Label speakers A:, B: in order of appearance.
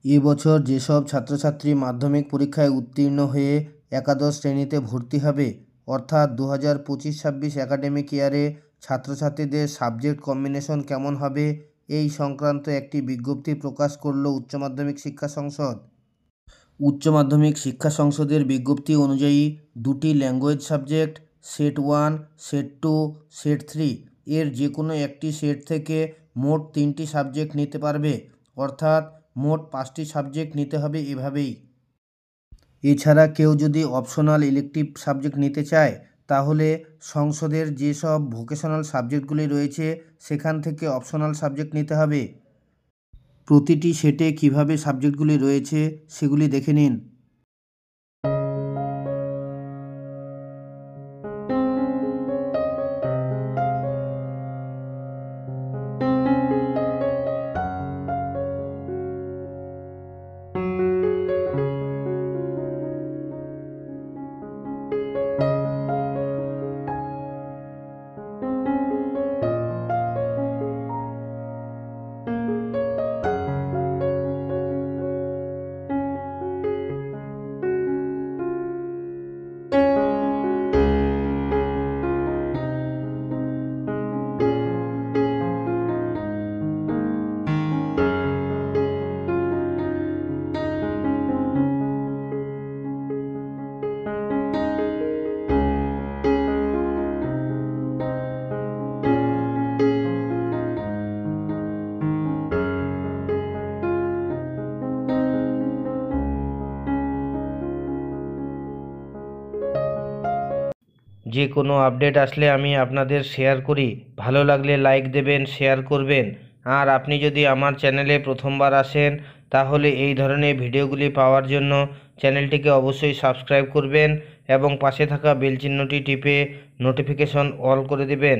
A: এবছর যেসব ছাত্রছাত্রী মাধ্যমিক পরীক্ষায় উত্তীর্ণ হয়ে একাদশ শ্রেণীতে ভর্তি হবে, অর্থাৎ 2025-26 একাডেমিক ইয়ারে ছাত্রছাত্রীদের সাবজেক্ট কম্বিনেশন কেমন হবে, এই সংক্রান্ত একটি বিজ্ঞপ্তি প্রকাশ করল উচ্চ মাধ্যমিক শিক্ষা সংসদ। উচ্চ মাধ্যমিক শিক্ষা সংসদের বিজ্ঞপ্তি অনুযায়ী দুটি language subject set 1, set 2, set 3 এর যে কোনো একটি সেট থেকে মোট 3টি সাবজেক্ট নিতে পারবে, অর্থাৎ মোট 5টি সাবজেক্ট নিতে হবে এভাবেই। এছাড়া কেউ যদি অপশনাল ইলেকটিভ সাবজেক্ট নিতে চায়, তাহলে সংসদের যেসব ভোকেশনাল সাবজেক্টগুলি রয়েছে সেখান থেকে অপশনাল সাবজেক্ট নিতে হবে। প্রতিটি সেটে কিভাবে সাবজেক্টগুলি রয়েছে সেগুলি দেখে নিন। যে কোনো আপডেট আসলে আমি আপনাদের শেয়ার করি। ভালো লাগলে লাইক দেবেন, শেয়ার করবেন। আর আপনি যদি আমার চ্যানেলে প্রথমবার আসেন, তাহলে এই ধরনের ভিডিওগুলি পাওয়ার জন্য চ্যানেলটিকে অবশ্যই সাবস্ক্রাইব করবেন এবং পাশে থাকা বেল চিহ্নটি টিপে নোটিফিকেশন অল করে দেবেন।